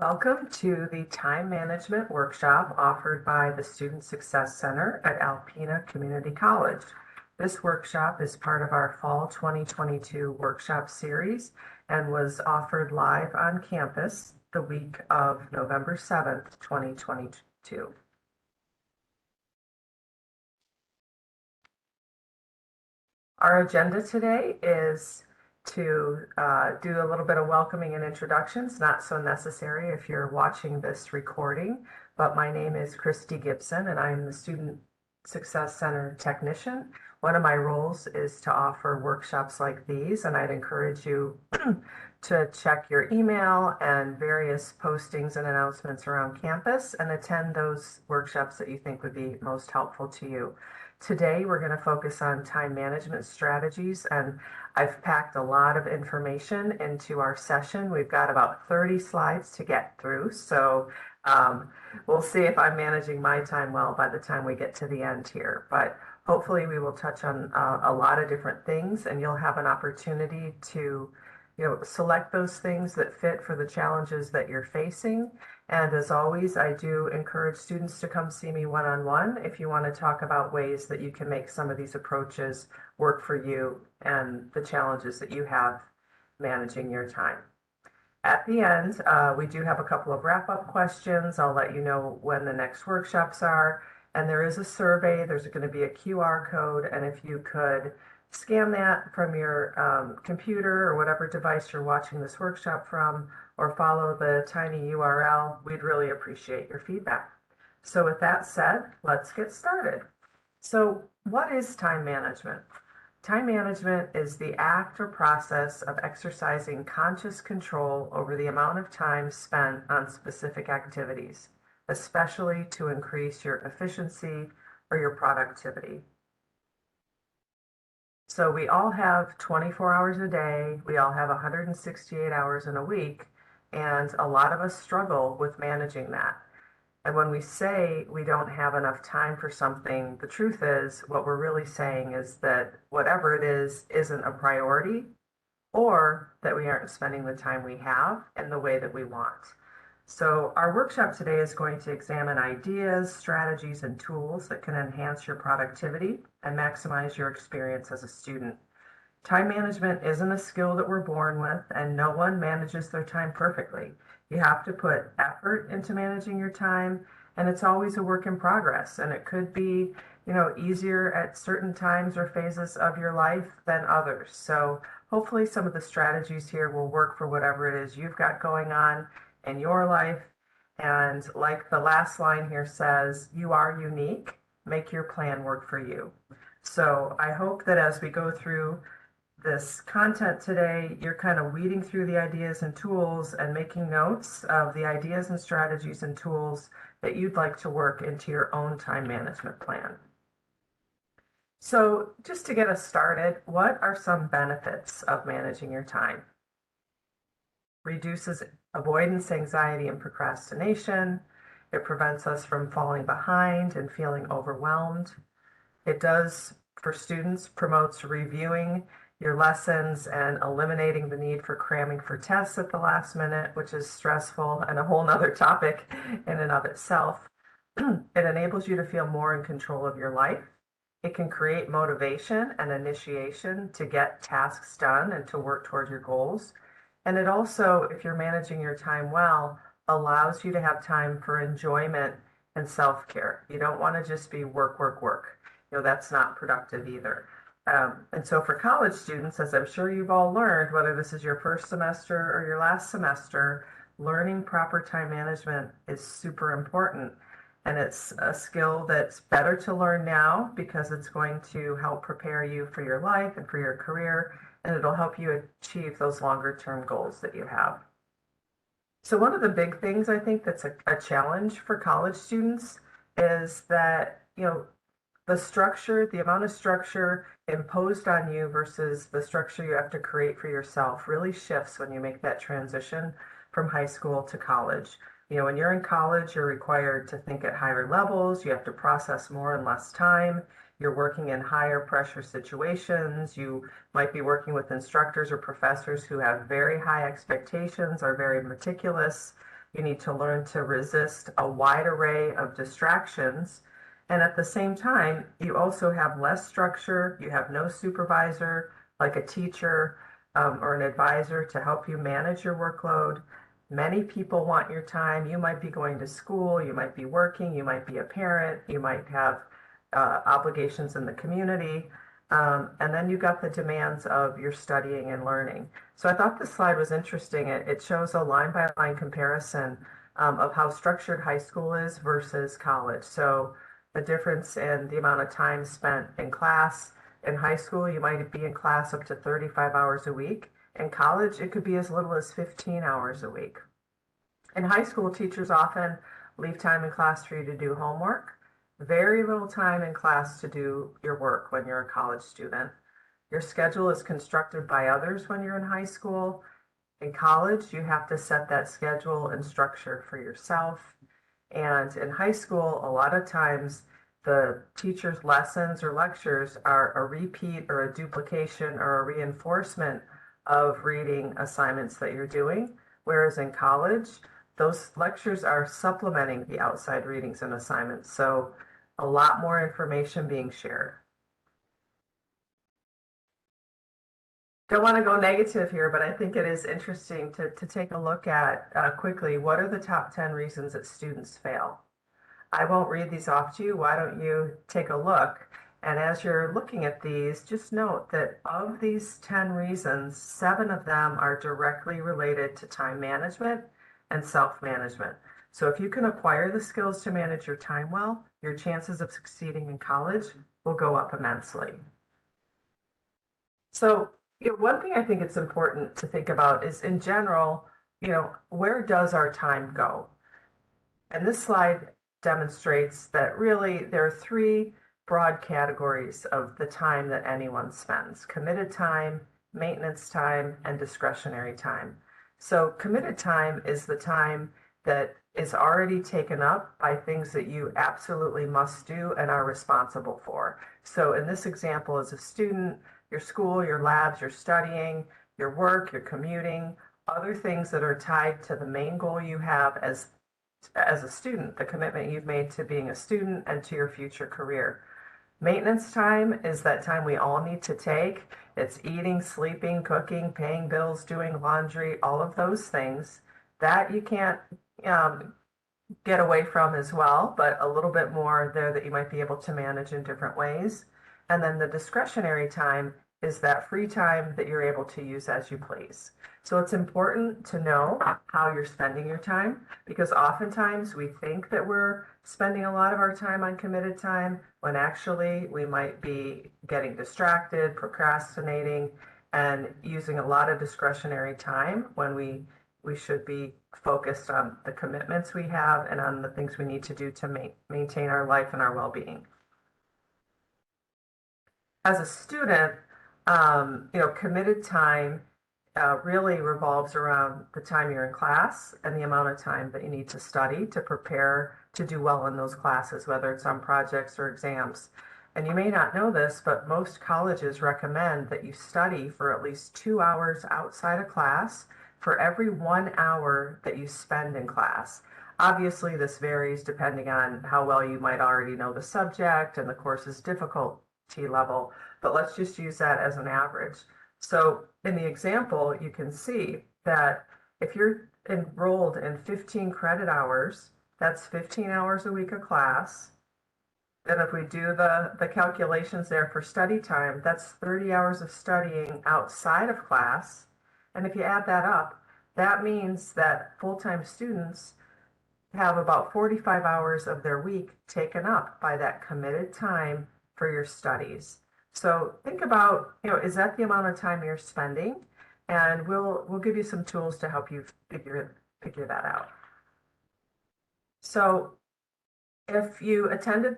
Welcome to the Time Management Workshop offered by the Student Success Center at Alpena Community College. This workshop is part of our Fall 2022 workshop series and was offered live on campus the week of November 7th, 2022. Our agenda today is to do a little bit of welcoming and introductions, not so necessary if you're watching this recording, but my name is Christy Gibson and I'm the Student Success Center technician. One of my roles is to offer workshops like these, and I'd encourage you to check your email and various postings and announcements around campus and attend those workshops that you think would be most helpful to you. Today, we're going to focus on time management strategies, and I've packed a lot of information into our session. We've got about 30 slides to get through, so we'll see if I'm managing my time well by the time we get to the end here. But hopefully we will touch on a lot of different things, and you'll have an opportunity to select those things that fit for the challenges that you're facing. And as always, I do encourage students to come see me one-on-one if you want to talk about ways that you can make some of these approaches work for you and the challenges that you have managing your time. At the end, we do have a couple of wrap-up questions. I'll let you know when the next workshops are. And there is a survey. There's going to be a QR code. And if you could scan that from your computer or whatever device you're watching this workshop from, or follow the tiny URL, we'd really appreciate your feedback. So with that said, let's get started. So what is time management? Time management is the act or process of exercising conscious control over the amount of time spent on specific activities, especially to increase your efficiency or your productivity. So we all have 24 hours a day, we all have 168 hours in a week, and a lot of us struggle with managing that. And when we say we don't have enough time for something, the truth is what we're really saying is that whatever it is isn't a priority, or that we aren't spending the time we have in the way that we want. So our workshop today is going to examine ideas, strategies, and tools that can enhance your productivity and maximize your experience as a student. Time management isn't a skill that we're born with, and no one manages their time perfectly. You have to put effort into managing your time, and it's always a work in progress. And it could be, easier at certain times or phases of your life than others. So hopefully some of the strategies here will work for whatever it is you've got going on in your life. And like the last line here says, you are unique. Make your plan work for you. So I hope that as we go through this content today, you're kind of weeding through the ideas and tools and making notes of the ideas and strategies and tools that you'd like to work into your own time management plan. So just to get us started, what are some benefits of managing your time? Reduces avoidance, anxiety, and procrastination. It prevents us from falling behind and feeling overwhelmed. It does, for students, promotes reviewing your lessons and eliminating the need for cramming for tests at the last minute, which is stressful and a whole nother topic in and of itself. It enables you to feel more in control of your life. It can create motivation and initiation to get tasks done and to work towards your goals. And it also, if you're managing your time well, allows you to have time for enjoyment and self-care. You don't want to just be work, work, work. That's not productive either. And so for college students, as I'm sure you've all learned, whether this is your first semester or your last semester, learning proper time management is super important. And it's a skill that's better to learn now because it's going to help prepare you for your life and for your career, and it'll help you achieve those longer term goals that you have. So one of the big things I think that's a challenge for college students is that, the structure, the amount of structure imposed on you versus the structure you have to create for yourself really shifts when you make that transition from high school to college. When you're in college, you're required to think at higher levels. You have to process more in less time. You're working in higher pressure situations. You might be working with instructors or professors who have very high expectations, are very meticulous. You need to learn to resist a wide array of distractions. And at the same time, you also have less structure. You have no supervisor, like a teacher or an advisor to help you manage your workload. Many people want your time. You might be going to school, you might be working, you might be a parent, you might have obligations in the community. And then you got the demands of your studying and learning. So I thought this slide was interesting. It shows a line-by-line comparison of how structured high school is versus college. So the difference in the amount of time spent in class. In high school, you might be in class up to 35 hours a week. In college, it could be as little as 15 hours a week. In high school, teachers often leave time in class for you to do homework. Very little time in class to do your work when you're a college student. Your schedule is constructed by others when you're in high school. In college, you have to set that schedule and structure for yourself. And in high school, a lot of times the teacher's lessons or lectures are a repeat or a duplication or a reinforcement of reading assignments that you're doing. Whereas in college, those lectures are supplementing the outside readings and assignments. So a lot more information being shared. Don't want to go negative here, but I think it is interesting to take a look at quickly, what are the top 10 reasons that students fail? I won't read these off to you. Why don't you take a look? And as you're looking at these, just note that of these 10 reasons, 7 of them are directly related to time management and self-management. So if you can acquire the skills to manage your time well, your chances of succeeding in college will go up immensely. So, one thing I think it's important to think about is in general, where does our time go? And this slide demonstrates that really there are 3 broad categories of the time that anyone spends: committed time, maintenance time, and discretionary time. So committed time is the time that is already taken up by things that you absolutely must do and are responsible for. So in this example, as a student, your school, your labs, your studying, your work, your commuting, other things that are tied to the main goal you have as a student, the commitment you've made to being a student and to your future career. Maintenance time is that time we all need to take. It's eating, sleeping, cooking, paying bills, doing laundry, all of those things that you can't get away from as well, but a little bit more there that you might be able to manage in different ways. And then the discretionary time is that free time that you're able to use as you please. So it's important to know how you're spending your time, because oftentimes we think that we're spending a lot of our time on committed time when actually we might be getting distracted, procrastinating, and using a lot of discretionary time when we should be focused on the commitments we have and on the things we need to do to maintain our life and our well-being. As a student, committed time really revolves around the time you're in class and the amount of time that you need to study to prepare to do well in those classes, whether it's on projects or exams. And you may not know this, but most colleges recommend that you study for at least 2 hours outside of class for every 1 hour that you spend in class. Obviously, this varies depending on how well you might already know the subject and the course's difficulty level, but let's just use that as an average. So in the example, you can see that if you're enrolled in 15 credit hours, that's 15 hours a week of class. Then if we do the calculations there for study time, that's 30 hours of studying outside of class. And if you add that up, that means that full-time students have about 45 hours of their week taken up by that committed time for your studies. So think about, is that the amount of time you're spending? And we'll give you some tools to help you figure that out. So if you attended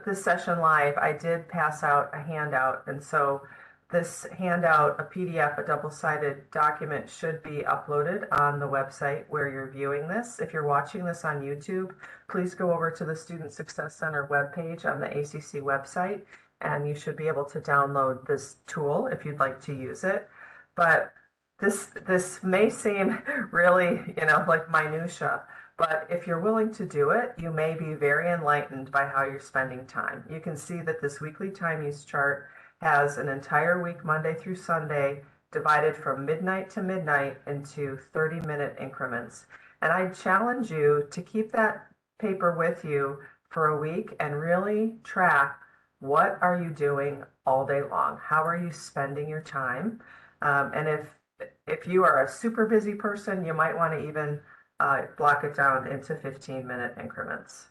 this session live, I did pass out a handout. And so this handout, a PDF, a double-sided document, should be uploaded on the website where you're viewing this. If you're watching this on YouTube, please go over to the Student Success Center webpage on the ACC website, and you should be able to download this tool if you'd like to use it. But This may seem really, like minutia, but if you're willing to do it, you may be very enlightened by how you're spending time. You can see that this weekly time use chart has an entire week, Monday through Sunday, divided from midnight to midnight into 30-minute increments. And I challenge you to keep that paper with you for a week and really track what are you doing all day long? How are you spending your time? And if you are a super busy person, you might want to even block it down into 15-minute increments.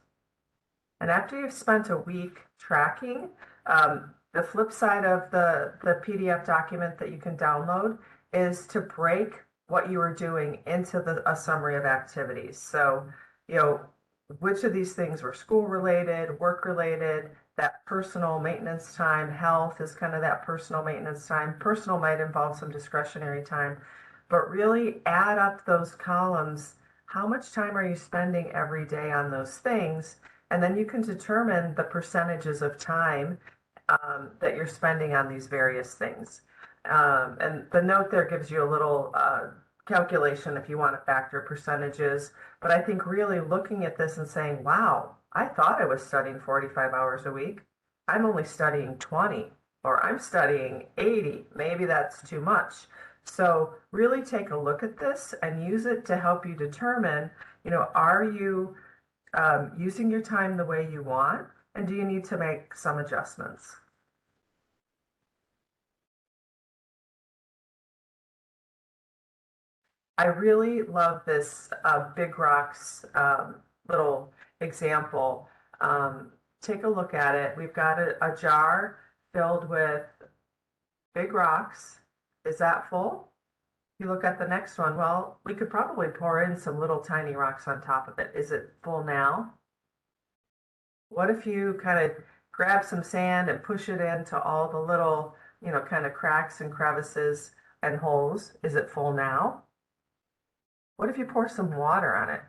And after you've spent a week tracking, the flip side of the PDF document that you can download is to break what you are doing into a summary of activities. So, you know, which of these things were school related, work related, that personal maintenance time, health is kind of that personal maintenance time. Personal might involve some discretionary time, but really add up those columns. How much time are you spending every day on those things? And then you can determine the percentages of time that you're spending on these various things. And the note there gives you a little calculation if you want to factor percentages. But I think really looking at this and saying, wow, I thought I was studying 45 hours a week. I'm only studying 20, or I'm studying 80. Maybe that's too much. So really take a look at this and use it to help you determine, are you using your time the way you want? And do you need to make some adjustments? I really love this Big Rocks little example. Take a look at it. We've got a jar filled with big rocks. Is that full? You look at the next one. Well, we could probably pour in some little tiny rocks on top of it. Is it full now? What if you kind of grab some sand and push it into all the little, kind of cracks and crevices and holes? Is it full now? What if you pour some water on it?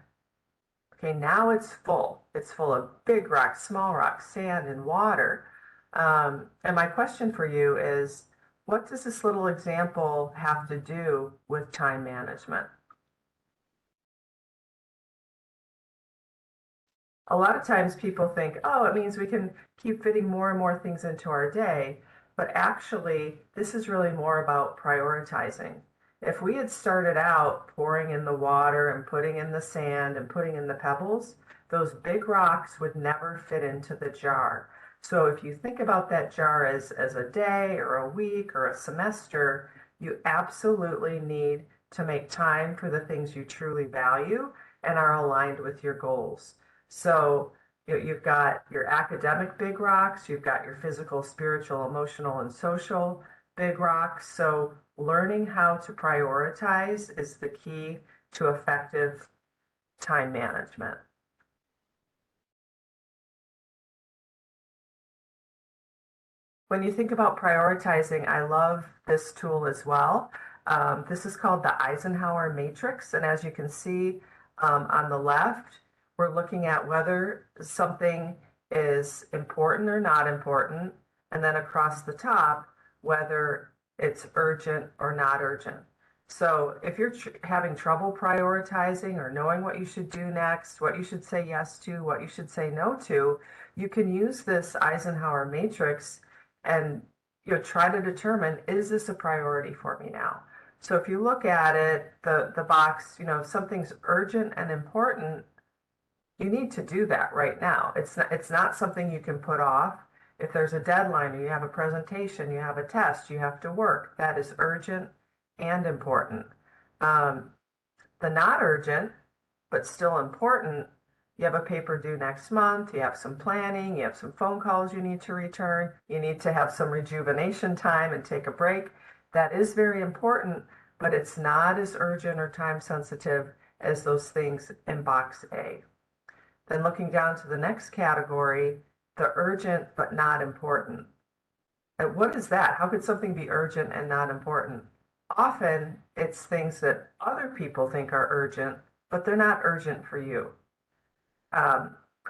Okay, now it's full. It's full of big rocks, small rocks, sand, and water. And my question for you is, what does this little example have to do with time management? A lot of times people think, oh, it means we can keep fitting more and more things into our day. But actually, this is really more about prioritizing. If we had started out pouring in the water and putting in the sand and putting in the pebbles, those big rocks would never fit into the jar. So if you think about that jar as a day or a week or a semester, you absolutely need to make time for the things you truly value and are aligned with your goals. So you've got your academic big rocks, you've got your physical, spiritual, emotional, and social big rocks. So learning how to prioritize is the key to effective time management. When you think about prioritizing, I love this tool as well. This is called the Eisenhower Matrix. And as you can see on the left, we're looking at whether something is important or not important. And then across the top, whether it's urgent or not urgent. So if you're having trouble prioritizing or knowing what you should do next, what you should say yes to, what you should say no to, you can use this Eisenhower matrix and try to determine, is this a priority for me now? So if you look at it, the box, if something's urgent and important, you need to do that right now. It's not something you can put off. If there's a deadline or you have a presentation, you have a test, you have to work, that is urgent and important. The not urgent, but still important, you have a paper due next month, you have some planning, you have some phone calls you need to return, you need to have some rejuvenation time and take a break. That is very important, but it's not as urgent or time sensitive as those things in box A. Then looking down to the next category, the urgent but not important. And what is that? How could something be urgent and not important? Often it's things that other people think are urgent, but they're not urgent for you.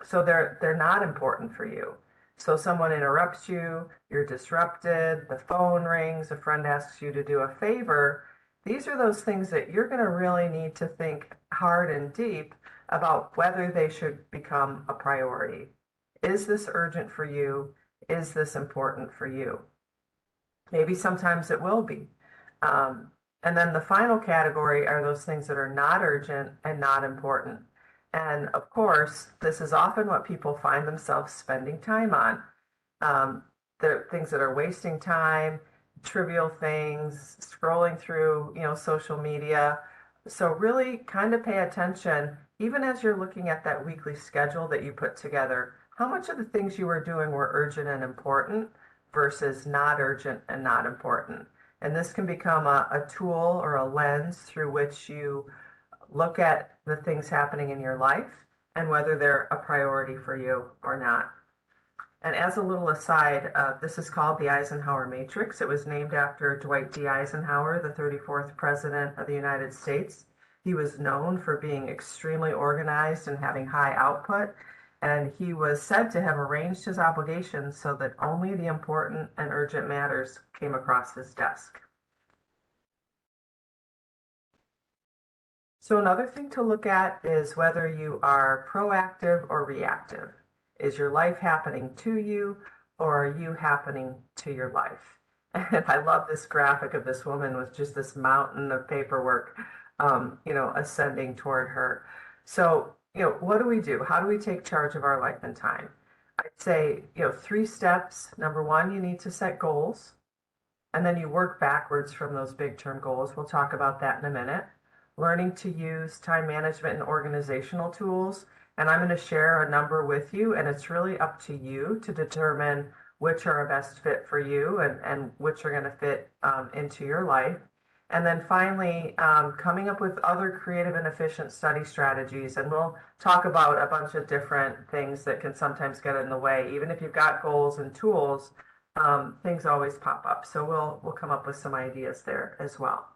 So they're not important for you. So someone interrupts you, you're disrupted, the phone rings, a friend asks you to do a favor, these are those things that you're going to really need to think hard and deep about whether they should become a priority. Is this urgent for you? Is this important for you? Maybe sometimes it will be. Um, and then the final category are those things that are not urgent and not important. And of course, this is often what people find themselves spending time on. Um, the things that are wasting time, trivial things, scrolling through, social media. So really kind of pay attention, even as you're looking at that weekly schedule that you put together, how much of the things you were doing were urgent and important versus not urgent and not important. And this can become a tool or a lens through which you look at the things happening in your life and whether they're a priority for you or not. And as a little aside, this is called the Eisenhower Matrix. It was named after Dwight D. Eisenhower, the 34th President of the United States. He was known for being extremely organized and having high output, and he was said to have arranged his obligations so that only the important and urgent matters came across his desk. So another thing to look at is whether you are proactive or reactive. Is your life happening to you, or are you happening to your life? And I love this graphic of this woman with just this mountain of paperwork, ascending toward her. So, what do we do? How do we take charge of our life and time? I'd say, 3 steps. Number one, you need to set goals, and then you work backwards from those big term goals. We'll talk about that in a minute. Learning to use time management and organizational tools. And I'm going to share a number with you, and it's really up to you to determine which are a best fit for you and which are going to fit into your life. And then finally, coming up with other creative and efficient study strategies. And we'll talk about a bunch of different things that can sometimes get in the way. Even if you've got goals and tools, things always pop up. So we'll come up with some ideas there as well.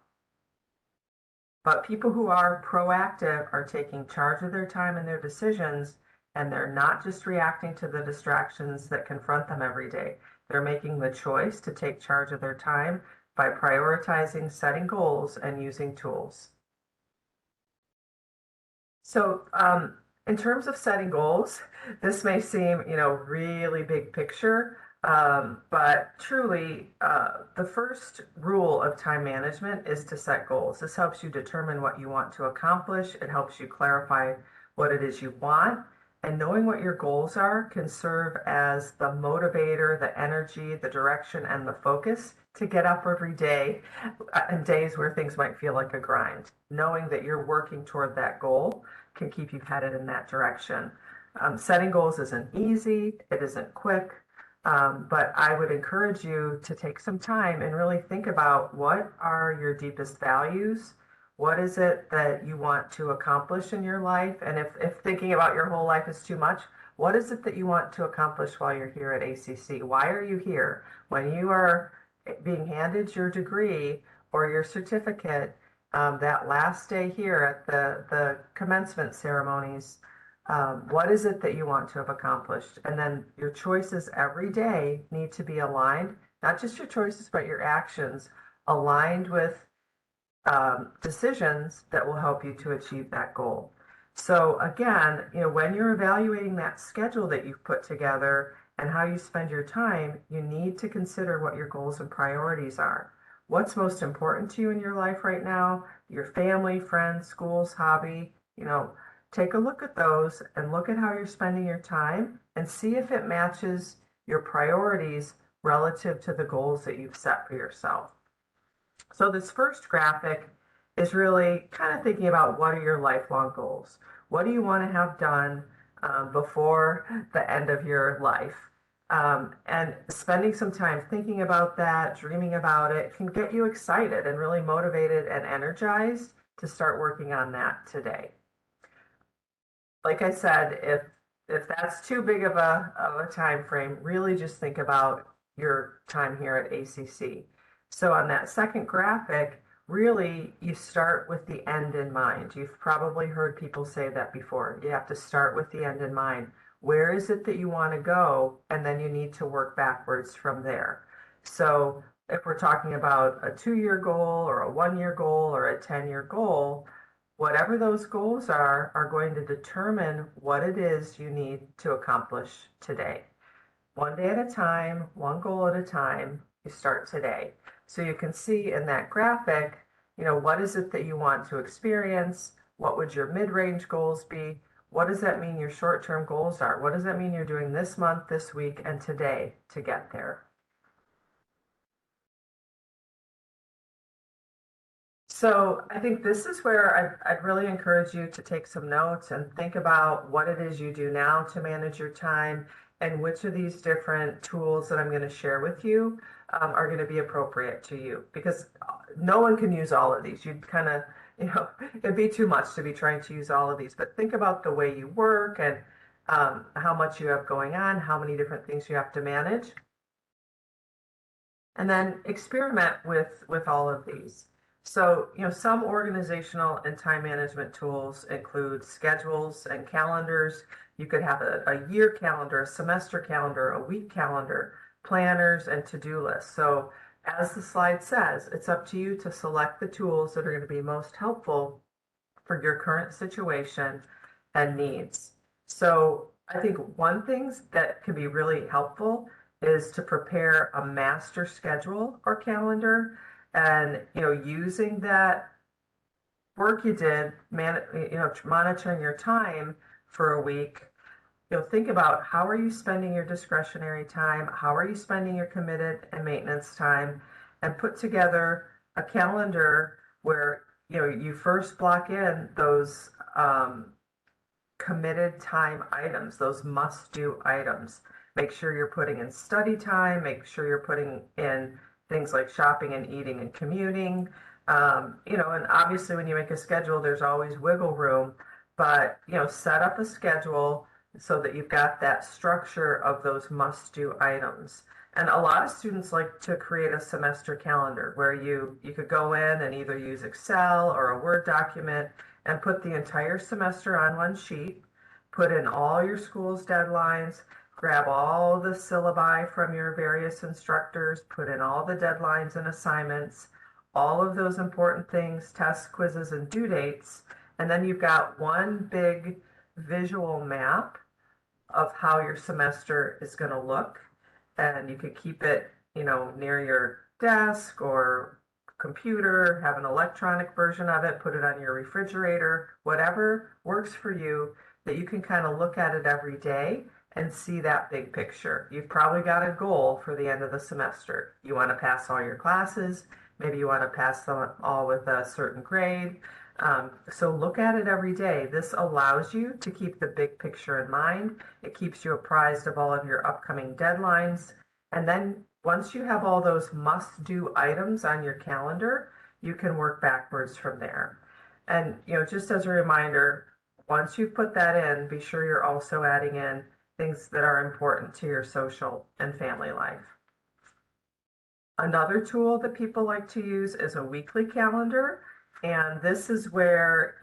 But people who are proactive are taking charge of their time and their decisions, and they're not just reacting to the distractions that confront them every day. They're making the choice to take charge of their time by prioritizing, setting goals, and using tools. So, in terms of setting goals, this may seem, really big picture, but truly, the first rule of time management is to set goals. This helps you determine what you want to accomplish. It helps you clarify what it is you want. And knowing what your goals are can serve as the motivator, the energy, the direction, and the focus to get up every day in days where things might feel like a grind. Knowing that you're working toward that goal can keep you headed in that direction. Setting goals isn't easy, it isn't quick, but I would encourage you to take some time and really think about what are your deepest values. What is it that you want to accomplish in your life? And if thinking about your whole life is too much, what is it that you want to accomplish while you're here at ACC? Why are you here? When you are being handed your degree or your certificate, that last day here at the commencement ceremonies, what is it that you want to have accomplished? And then your choices every day need to be aligned, not just your choices, but your actions aligned with decisions that will help you to achieve that goal. So again, when you're evaluating that schedule that you've put together and how you spend your time, you need to consider what your goals and priorities are. What's most important to you in your life right now? Your family, friends, schools, hobby, take a look at those and look at how you're spending your time and see if it matches your priorities relative to the goals that you've set for yourself. So this first graphic is really kind of thinking about what are your lifelong goals? What do you want to have done before the end of your life? And spending some time thinking about that, dreaming about it, can get you excited and really motivated and energized to start working on that today. Like I said, if that's too big of a time frame, really just think about your time here at ACC. So on that second graphic, really you start with the end in mind. You've probably heard people say that before. You have to start with the end in mind. Where is it that you want to go? And then you need to work backwards from there. So if we're talking about a 2-year goal or a 1-year goal or a 10-year goal, whatever those goals are going to determine what it is you need to accomplish today. One day at a time, one goal at a time, you start today. So you can see in that graphic, what is it that you want to experience? What would your mid-range goals be? What does that mean your short-term goals are? What does that mean you're doing this month, this week, and today to get there? So I think this is where I'd really encourage you to take some notes and think about what it is you do now to manage your time and which of these different tools that I'm going to share with you are going to be appropriate to you, because no one can use all of these. You'd kind of, it'd be too much to be trying to use all of these, but think about the way you work and how much you have going on, how many different things you have to manage, and then experiment with all of these. So, some organizational and time management tools include schedules and calendars. You could have a year calendar, a semester calendar, a week calendar, planners, and to-do lists. So, as the slide says, it's up to you to select the tools that are going to be most helpful for your current situation and needs. So I think one thing that can be really helpful is to prepare a master schedule or calendar, and using that work you did, monitoring your time for a week. Think about, how are you spending your discretionary time? How are you spending your committed and maintenance time? And put together a calendar where you first block in those committed time items, those must-do items. Make sure you're putting in study time, make sure you're putting in things like shopping and eating and commuting. And obviously when you make a schedule, there's always wiggle room, but, set up a schedule so that you've got that structure of those must-do items. And a lot of students like to create a semester calendar where you could go in and either use Excel or a Word document and put the entire semester on one sheet, put in all your school's deadlines, grab all the syllabi from your various instructors, put in all the deadlines and assignments, all of those important things, tests, quizzes, and due dates, and then you've got one big visual map of how your semester is going to look, and you could keep it, near your desk or computer, have an electronic version of it, put it on your refrigerator, whatever works for you, that you can kind of look at it every day and see that big picture. You've probably got a goal for the end of the semester. You want to pass all your classes. Maybe you want to pass them all with a certain grade. So look at it every day. This allows you to keep the big picture in mind. It keeps you apprised of all of your upcoming deadlines. And then once you have all those must-do items on your calendar, you can work backwards from there. And, just as a reminder, once you put that in, be sure you're also adding in things that are important to your social and family life. Another tool that people like to use is a weekly calendar. And this is where,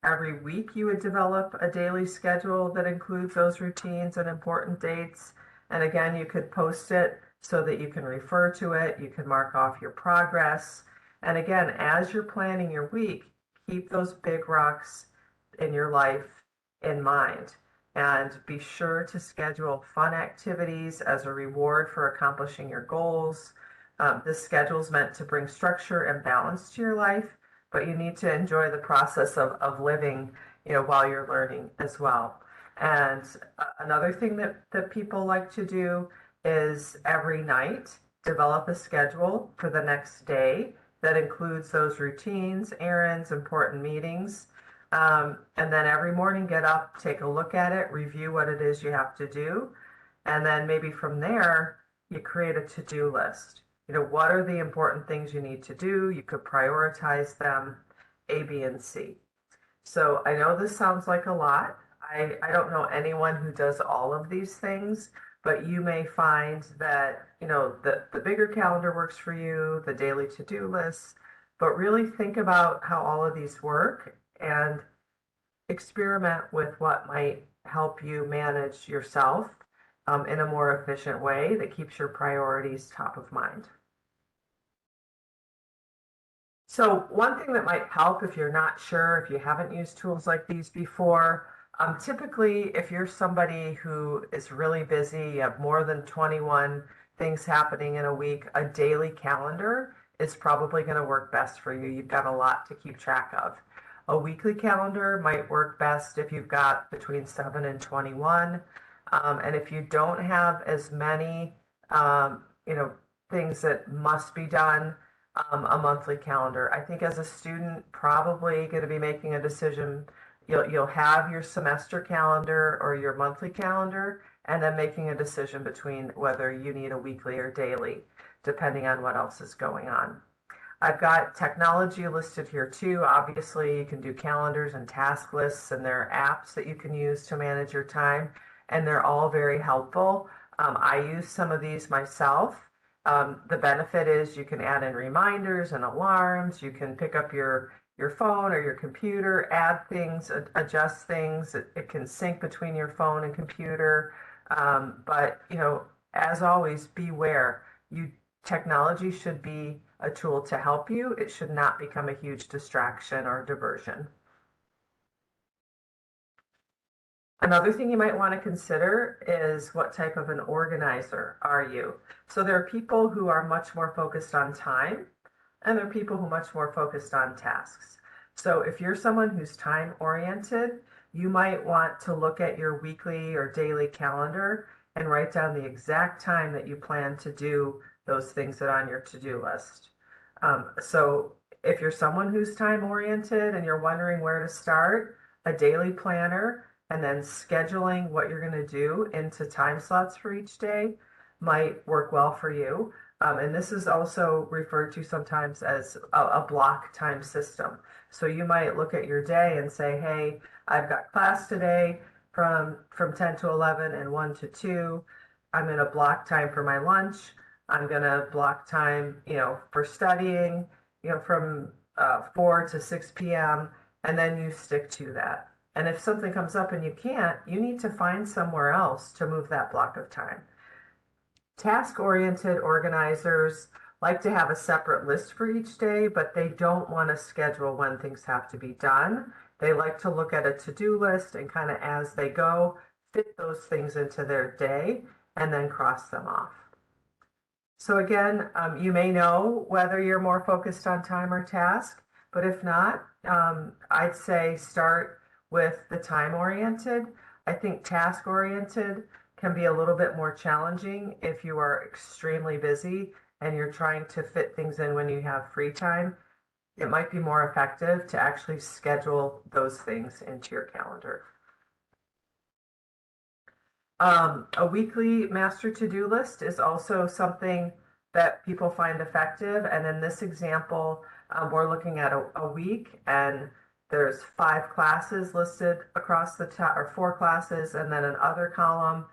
every week you would develop a daily schedule that includes those routines and important dates. And again, you could post it so that you can refer to it. You can mark off your progress. And again, as you're planning your week, keep those big rocks in your life in mind. And be sure to schedule fun activities as a reward for accomplishing your goals. This schedule is meant to bring structure and balance to your life, but you need to enjoy the process of living, while you're learning as well. And another thing that people like to do is every night develop a schedule for the next day that includes those routines, errands, important meetings. And then every morning get up, take a look at it, review what it is you have to do. And then maybe from there, you create a to-do list. What are the important things you need to do? You could prioritize them, A, B, and C. So I know this sounds like a lot. I don't know anyone who does all of these things, but you may find that, the bigger calendar works for you, the daily to-do lists, but really think about how all of these work and experiment with what might help you manage yourself in a more efficient way that keeps your priorities top of mind. So one thing that might help if you're not sure, if you haven't used tools like these before, typically if you're somebody who is really busy, you have more than 21 things happening in a week, a daily calendar is probably going to work best for you. You've got a lot to keep track of. A weekly calendar might work best if you've got between 7 and 21. And if you don't have as many, things that must be done, a monthly calendar. I think as a student, probably going to be making a decision. You'll have your semester calendar or your monthly calendar, and then making a decision between whether you need a weekly or daily, depending on what else is going on. I've got technology listed here too. Obviously, you can do calendars and task lists, and there are apps that you can use to manage your time, and they're all very helpful. I use some of these myself. The benefit is you can add in reminders and alarms. You can pick up your phone or your computer, add things, adjust things. It can sync between your phone and computer. But as always, beware. Technology should be a tool to help you. It should not become a huge distraction or diversion. Another thing you might want to consider is what type of an organizer are you? So there are people who are much more focused on time, and there are people who are much more focused on tasks. So if you're someone who's time oriented, you might want to look at your weekly or daily calendar and write down the exact time that you plan to do those things that are on your to-do list. So if you're someone who's time oriented and you're wondering where to start, a daily planner and then scheduling what you're going to do into time slots for each day might work well for you. And this is also referred to sometimes as a block time system. So you might look at your day and say, hey, I've got class today from 10 to 11 and 1 to 2. I'm going to block time for my lunch. I'm going to block time, for studying, from 4 to 6 p.m. And then you stick to that. And if something comes up and you can't, you need to find somewhere else to move that block of time. Task-oriented organizers like to have a separate list for each day, but they don't want to schedule when things have to be done. They like to look at a to-do list and kind of as they go, fit those things into their day and then cross them off. So again, you may know whether you're more focused on time or task, but if not, I'd say start with the time-oriented. I think task-oriented can be a little bit more challenging if you are extremely busy and you're trying to fit things in when you have free time. It might be more effective to actually schedule those things into your calendar. A weekly master to-do list is also something that people find effective. And in this example, we're looking at a week, and there's 5 classes listed across the top, or 4 classes, and then another column.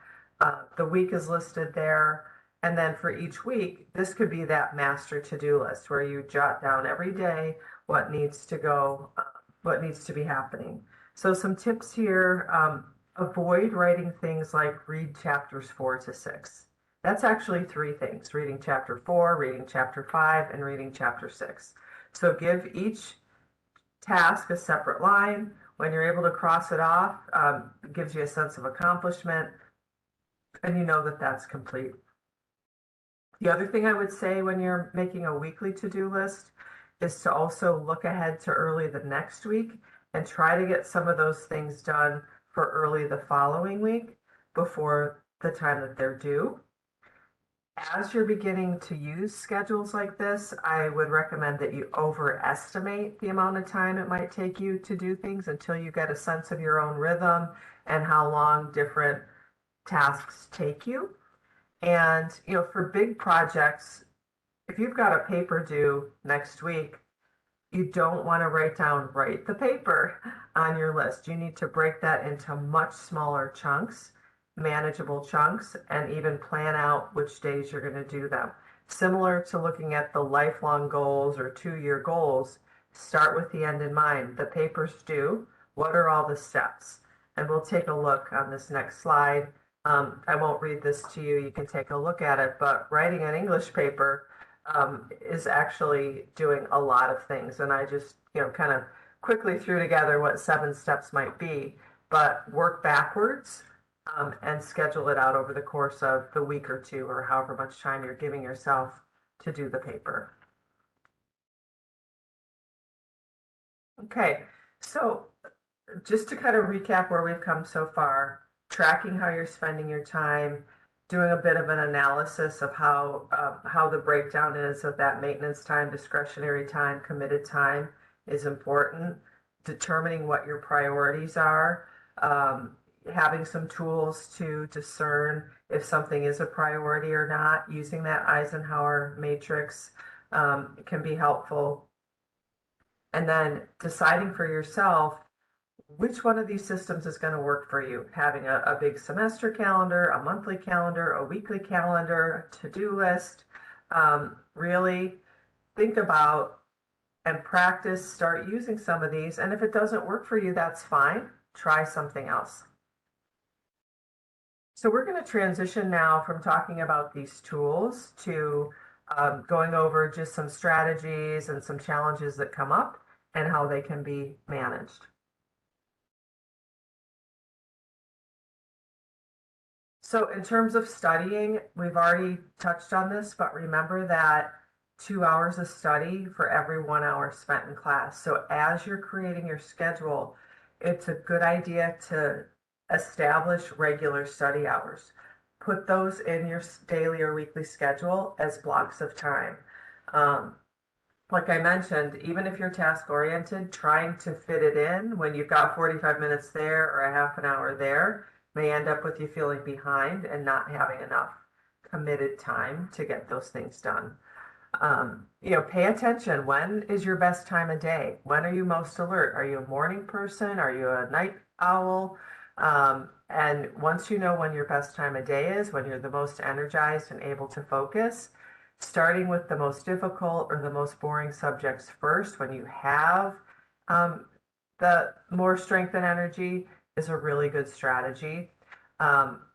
The week is listed there. And then for each week, this could be that master to-do list where you jot down every day what needs to go, what needs to be happening. So some tips here. Avoid writing things like read chapters 4 to 6. That's actually 3 things: reading chapter 4, reading chapter 5, and reading chapter 6. So give each task a separate line. When you're able to cross it off, it gives you a sense of accomplishment, and you know that that's complete. The other thing I would say when you're making a weekly to-do list is to also look ahead to early the next week and try to get some of those things done for early the following week before the time that they're due. As you're beginning to use schedules like this, I would recommend that you overestimate the amount of time it might take you to do things until you get a sense of your own rhythm and how long different tasks take you. And, for big projects, if you've got a paper due next week, you don't want to write the paper on your list. You need to break that into much smaller chunks, manageable chunks, and even plan out which days you're going to do them. Similar to looking at the lifelong goals or 2-year goals, start with the end in mind. The paper's due. What are all the steps? And we'll take a look on this next slide. I won't read this to you. You can take a look at it, but writing an English paper, is actually doing a lot of things. And I just, kind of quickly threw together what 7 steps might be, but work backwards and schedule it out over the course of the week or two, or however much time you're giving yourself to do the paper. Okay, so just to kind of recap where we've come so far, tracking how you're spending your time, doing a bit of an analysis of how the breakdown is of that maintenance time, discretionary time, committed time is important. Determining what your priorities are, having some tools to discern if something is a priority or not. Using that Eisenhower matrix can be helpful. And then deciding for yourself which one of these systems is going to work for you. Having a big semester calendar, a monthly calendar, a weekly calendar, to-do list. Really think about and practice, start using some of these. And if it doesn't work for you, that's fine. Try something else. So we're going to transition now from talking about these tools to going over just some strategies and some challenges that come up and how they can be managed. So in terms of studying, we've already touched on this, but remember that 2 hours of study for every 1 hour spent in class. So as you're creating your schedule, it's a good idea to establish regular study hours. Put those in your daily or weekly schedule as blocks of time. Um, like I mentioned, even if you're task oriented, trying to fit it in when you've got 45 minutes there or a half an hour there may end up with you feeling behind and not having enough committed time to get those things done. Pay attention. When is your best time of day? When are you most alert? Are you a morning person? Are you a night owl? And once you know when your best time of day is, when you're the most energized and able to focus, starting with the most difficult or the most boring subjects first, when you have um, the more strength and energy, is a really good strategy.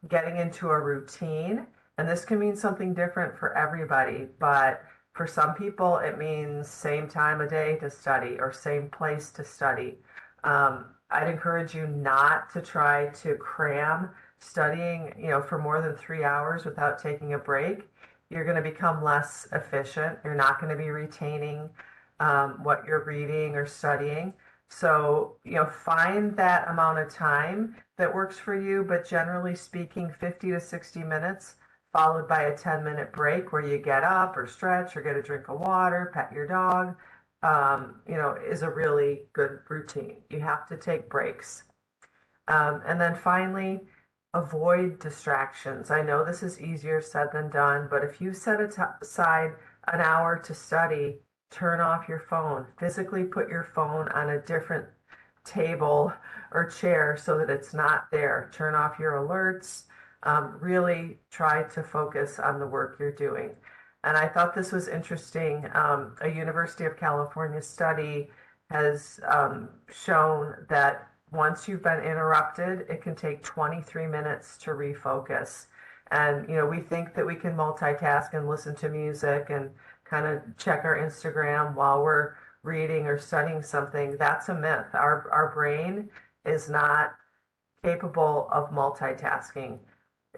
Getting into a routine, and this can mean something different for everybody, but for some people, it means same time of day to study or same place to study. I'd encourage you not to try to cram studying, for more than 3 hours without taking a break. You're going to become less efficient. You're not going to be retaining what you're reading or studying. So, find that amount of time that works for you, but generally speaking, 50 to 60 minutes, followed by a 10-minute break where you get up or stretch or get a drink of water, pet your dog, is a really good routine. You have to take breaks. And then finally, avoid distractions. I know this is easier said than done, but if you set aside an hour to study, turn off your phone. Physically put your phone on a different table or chair so that it's not there. Turn off your alerts. Really try to focus on the work you're doing. And I thought this was interesting. A University of California study has shown that once you've been interrupted, it can take 23 minutes to refocus. And, we think that we can multitask and listen to music and kind of check our Instagram while we're reading or studying something. That's a myth. Our brain is not capable of multitasking.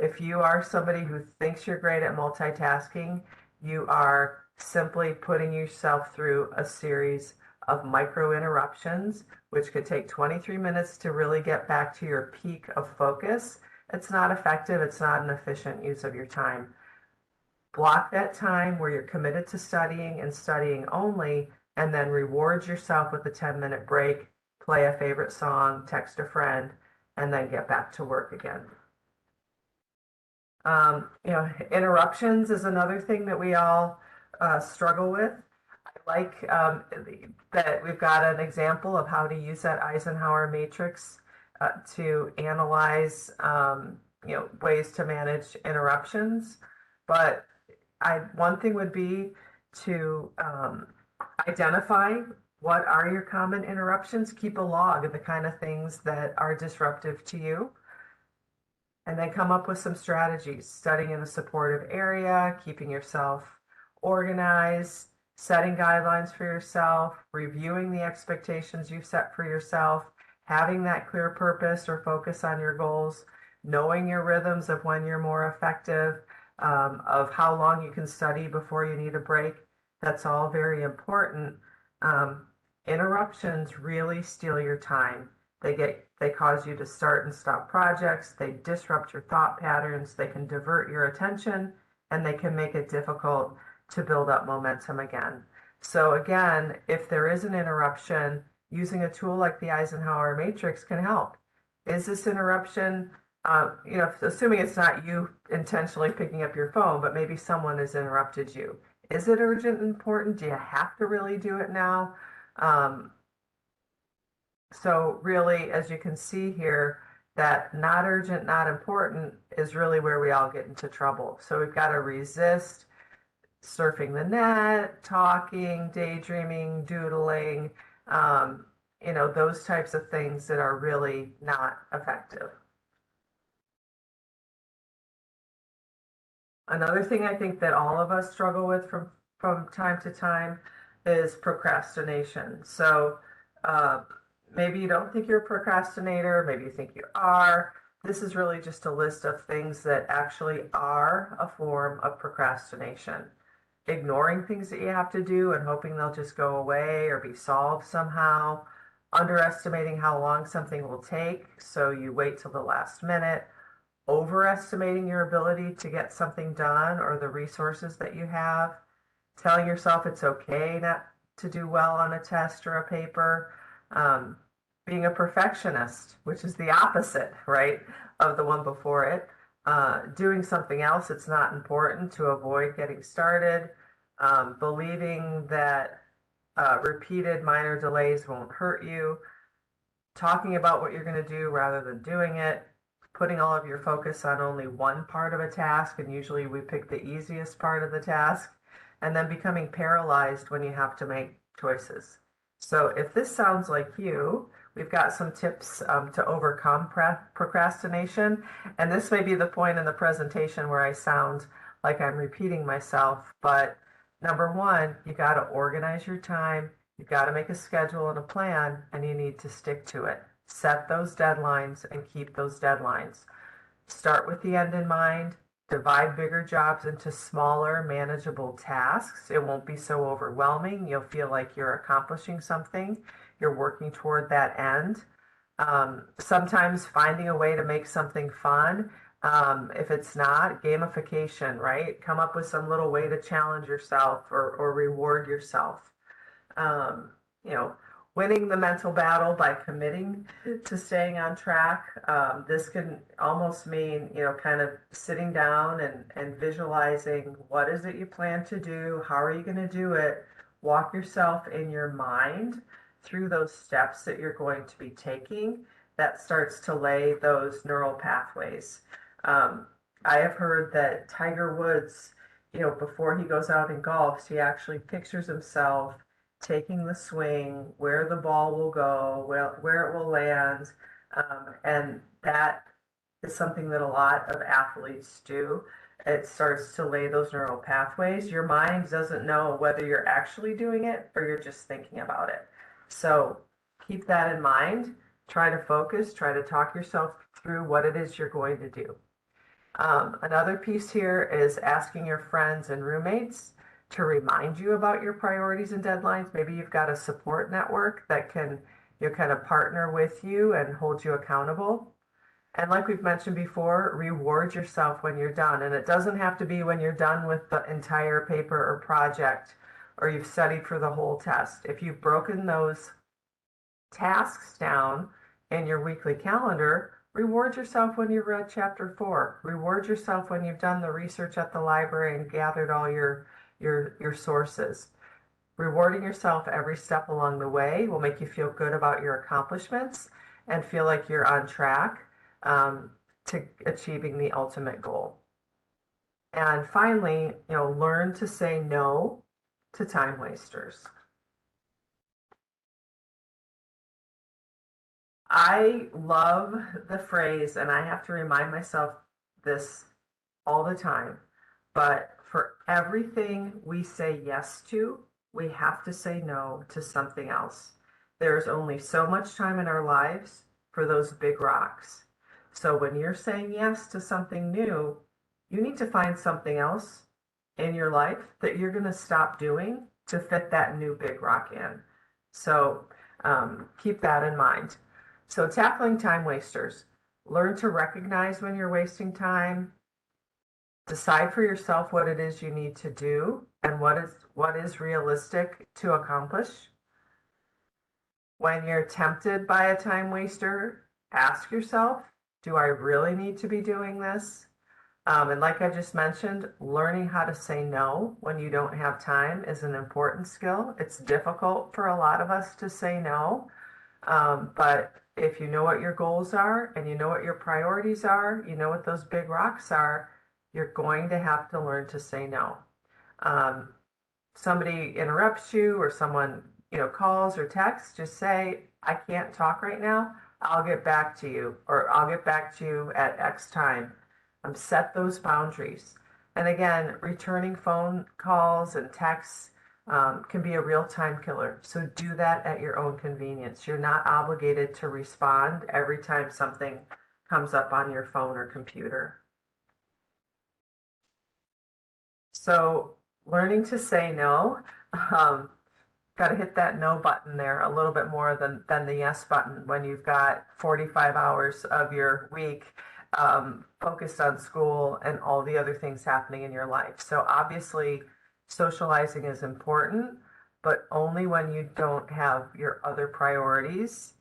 If you are somebody who thinks you're great at multitasking, you are simply putting yourself through a series of micro interruptions, which could take 23 minutes to really get back to your peak of focus. It's not effective. It's not an efficient use of your time. Block that time where you're committed to studying and studying only, and then reward yourself with a 10-minute break, play a favorite song, text a friend, and then get back to work again. Interruptions is another thing that we all struggle with. I like that we've got an example of how to use that Eisenhower matrix to analyze, ways to manage interruptions. But one thing would be to identify what are your common interruptions, keep a log of the kind of things that are disruptive to you, and then come up with some strategies, studying in a supportive area, keeping yourself organize, setting guidelines for yourself, reviewing the expectations you've set for yourself, having that clear purpose or focus on your goals, knowing your rhythms of when you're more effective, of how long you can study before you need a break. That's all very important. Um, Interruptions really steal your time. They cause you to start and stop projects, they disrupt your thought patterns, they can divert your attention, and they can make it difficult to build up momentum again. So again, if there is an interruption, using a tool like the Eisenhower matrix can help. Is this interruption, assuming it's not you intentionally picking up your phone, but maybe someone has interrupted you. Is it urgent and important? Do you have to really do it now? Um, so really, as you can see here, that not urgent, not important is really where we all get into trouble. So we've got to resist surfing the net, talking, daydreaming, doodling, those types of things that are really not effective. Another thing I think that all of us struggle with from time to time is procrastination. So uh, maybe you don't think you're a procrastinator, maybe you think you are. This is really just a list of things that actually are a form of procrastination. Ignoring things that you have to do and hoping they'll just go away or be solved somehow. Underestimating how long something will take, so you wait till the last minute. Overestimating your ability to get something done or the resources that you have, telling yourself it's okay not to do well on a test or a paper, um, being a perfectionist, which is the opposite, right, of the one before it, doing something else that's not important to avoid getting started, believing that repeated minor delays won't hurt you, talking about what you're going to do rather than doing it, putting all of your focus on only one part of a task, and usually we pick the easiest part of the task, and then becoming paralyzed when you have to make choices. So if this sounds like you, we've got some tips to overcome procrastination, and this may be the point in the presentation where I sound like I'm repeating myself, but number one, you got to organize your time. You've got to make a schedule and a plan, and you need to stick to it. Set those deadlines and keep those deadlines. Start with the end in mind. Divide bigger jobs into smaller, manageable tasks. It won't be so overwhelming. You'll feel like you're accomplishing something. You're working toward that end. Sometimes finding a way to make something fun. If it's not, gamification, right? Come up with some little way to challenge yourself or reward yourself. um, you know, winning the mental battle by committing to staying on track. This can almost mean, kind of sitting down and visualizing what is it you plan to do? How are you going to do it? Walk yourself in your mind through those steps that you're going to be taking. That starts to lay those neural pathways. Um, I have heard that Tiger Woods, before he goes out and golfs, he actually pictures himself taking the swing, where the ball will go, where it will land. And that is something that a lot of athletes do. It starts to lay those neural pathways. Your mind doesn't know whether you're actually doing it or you're just thinking about it. So keep that in mind. Try to focus, try to talk yourself through what it is you're going to do. Another piece here is asking your friends and roommates to remind you about your priorities and deadlines. Maybe you've got a support network that can kind of partner with you and hold you accountable. And like we've mentioned before, reward yourself when you're done. And it doesn't have to be when you're done with the entire paper or project or you've studied for the whole test. If you've broken those tasks down in your weekly calendar, reward yourself when you've read chapter 4. Reward yourself when you've done the research at the library and gathered all your sources. Rewarding yourself every step along the way will make you feel good about your accomplishments and feel like you're on track to achieving the ultimate goal. And finally, learn to say no to time wasters. I love the phrase, and I have to remind myself this all the time, but for everything we say yes to, we have to say no to something else. There's only so much time in our lives for those big rocks. So when you're saying yes to something new, you need to find something else in your life that you're going to stop doing to fit that new big rock in. So keep that in mind. So tackling time wasters. Learn to recognize when you're wasting time. Decide for yourself what it is you need to do and what is realistic to accomplish. When you're tempted by a time waster, ask yourself, do I really need to be doing this? And like I just mentioned, learning how to say no when you don't have time is an important skill. It's difficult for a lot of us to say no, but if you know what your goals are and you know what your priorities are, you know what those big rocks are, you're going to have to learn to say no. Um, Somebody interrupts you or someone, calls or texts, just say, I can't talk right now. I'll get back to you, or I'll get back to you at X time. Set those boundaries. And again, returning phone calls and texts can be a real time killer. So do that at your own convenience. You're not obligated to respond every time something comes up on your phone or computer. So learning to say no, got to hit that no button there a little bit more than the yes button when you've got 45 hours of your week focused on school and all the other things happening in your life. So obviously socializing is important, but only when you don't have your other priorities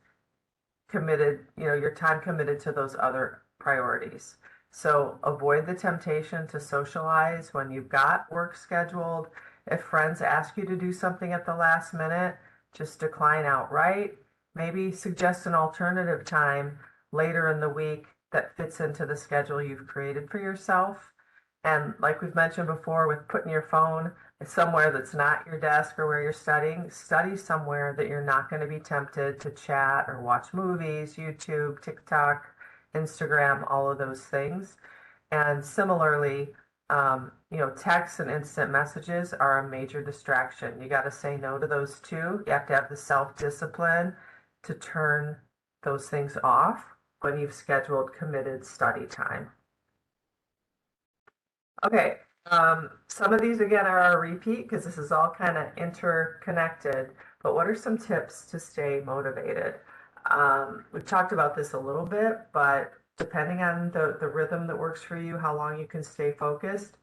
committed, your time committed to those other priorities. So avoid the temptation to socialize when you've got work scheduled. If friends ask you to do something at the last minute, just decline outright. Maybe suggest an alternative time later in the week that fits into the schedule you've created for yourself. And like we've mentioned before, with putting your phone somewhere that's not your desk or where you're studying, study somewhere that you're not going to be tempted to chat or watch movies, YouTube, TikTok, Instagram, all of those things. And similarly, texts and instant messages are a major distraction. You got to say no to those too. You have to have the self-discipline to turn those things off when you've scheduled committed study time. Okay, some of these again are a repeat because this is all kind of interconnected, but what are some tips to stay motivated? We've talked about this a little bit, but depending on the rhythm that works for you, how long you can stay focused,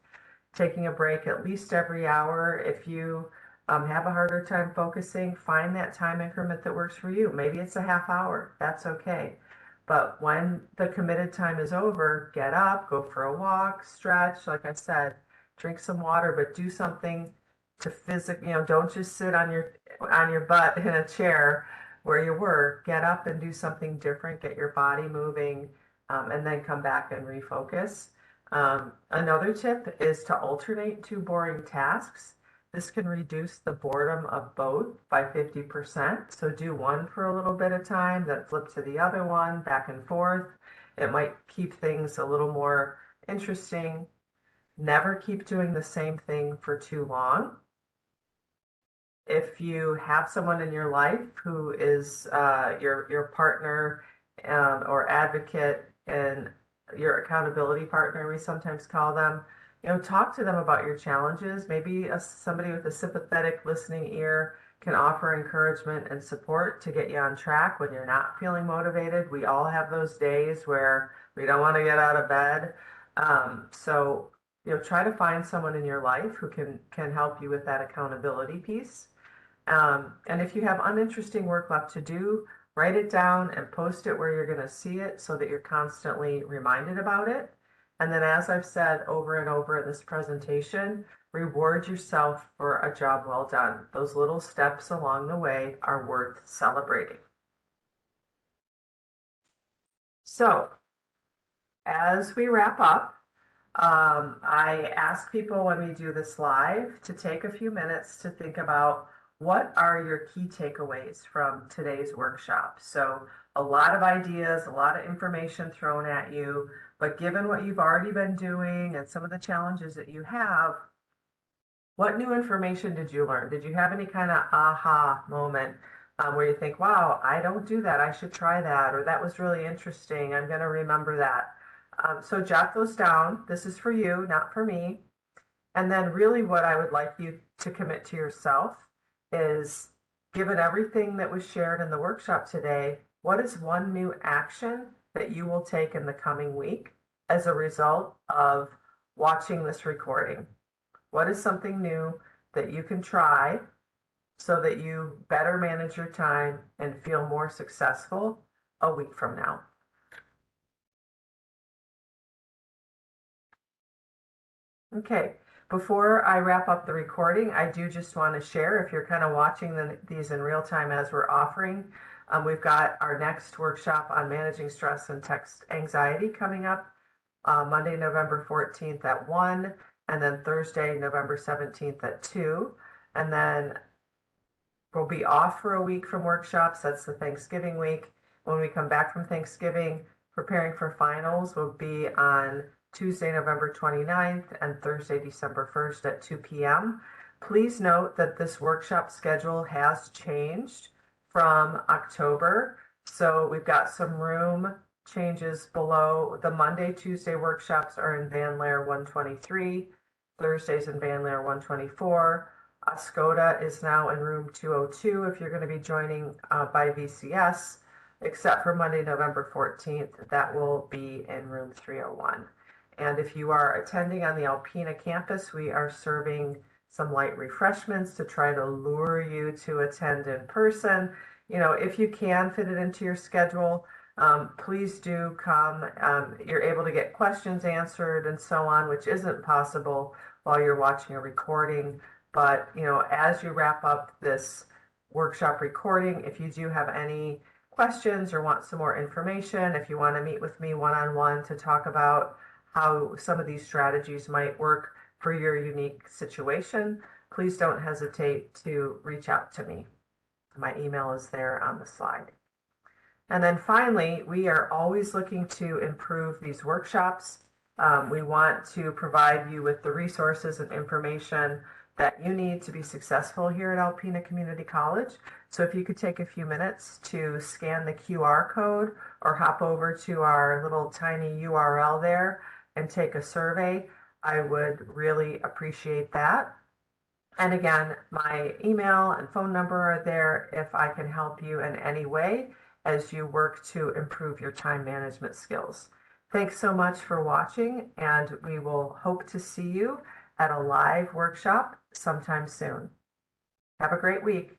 taking a break at least every hour. If you have a harder time focusing, find that time increment that works for you. Maybe it's a half hour, that's okay. But when the committed time is over, get up, go for a walk, stretch, like I said, drink some water, but do something to physically, don't just sit on your butt in a chair where you were. Get up and do something different, get your body moving, and then come back and refocus. Another tip is to alternate two boring tasks. This can reduce the boredom of both by 50%. So do one for a little bit of time, then flip to the other one, back and forth. It might keep things a little more interesting. Never keep doing the same thing for too long. If you have someone in your life who is your partner or advocate and your accountability partner, we sometimes call them, talk to them about your challenges. Maybe somebody with a sympathetic listening ear can offer encouragement and support to get you on track when you're not feeling motivated. We all have those days where we don't want to get out of bed. So, try to find someone in your life who can help you with that accountability piece. And if you have uninteresting work left to do, write it down and post it where you're going to see it so that you're constantly reminded about it. And then, as I've said over and over in this presentation, reward yourself for a job well done. Those little steps along the way are worth celebrating. So, as we wrap up, I ask people when we do this live to take a few minutes to think about what are your key takeaways from today's workshop. So a lot of ideas, a lot of information thrown at you, but given what you've already been doing and some of the challenges that you have, What new information did you learn? Did you have any kind of aha moment where you think, wow, I don't do that. I should try that. Or that was really interesting. I'm going to remember that. So jot those down. This is for you, not for me. And then really what I would like you to commit to yourself is, given everything that was shared in the workshop today, what is one new action that you will take in the coming week as a result of watching this recording? What is something new that you can try so that you better manage your time and feel more successful a week from now? Okay, before I wrap up the recording, I do just want to share, if you're kind of watching these in real time as we're offering, we've got our next workshop on managing stress and text anxiety coming up Monday, November 14th at 1, and then Thursday, November 17th at 2. And then we'll be off for a week from workshops. That's the Thanksgiving week. When we come back from Thanksgiving, preparing for finals will be on Tuesday, November 29th and Thursday, December 1st at 2 p.m. Please note that this workshop schedule has changed from October. So we've got some room changes below. The Monday, Tuesday workshops are in Van Laer 123, Thursdays in Van Laer 124. Oscoda is now in room 202 if you're going to be joining by VCS, except for Monday, November 14th, that will be in room 301. And if you are attending on the Alpena campus, we are serving some light refreshments to try to lure you to attend in person. You know, if you can fit it into your schedule, please do come. You're able to get questions answered and so on, which isn't possible while you're watching a recording. But, you know, as you wrap up this workshop recording, if you do have any questions or want some more information, if you want to meet with me one-on-one to talk about how some of these strategies might work for your unique situation, please don't hesitate to reach out to me. My email is there on the slide. And then finally, we are always looking to improve these workshops. We want to provide you with the resources and information that you need to be successful here at Alpena Community College. So if you could take a few minutes to scan the QR code or hop over to our little tiny URL there and take a survey, I would really appreciate that. And again, my email and phone number are there if I can help you in any way as you work to improve your time management skills. Thanks so much for watching, and we will hope to see you at a live workshop sometime soon. Have a great week.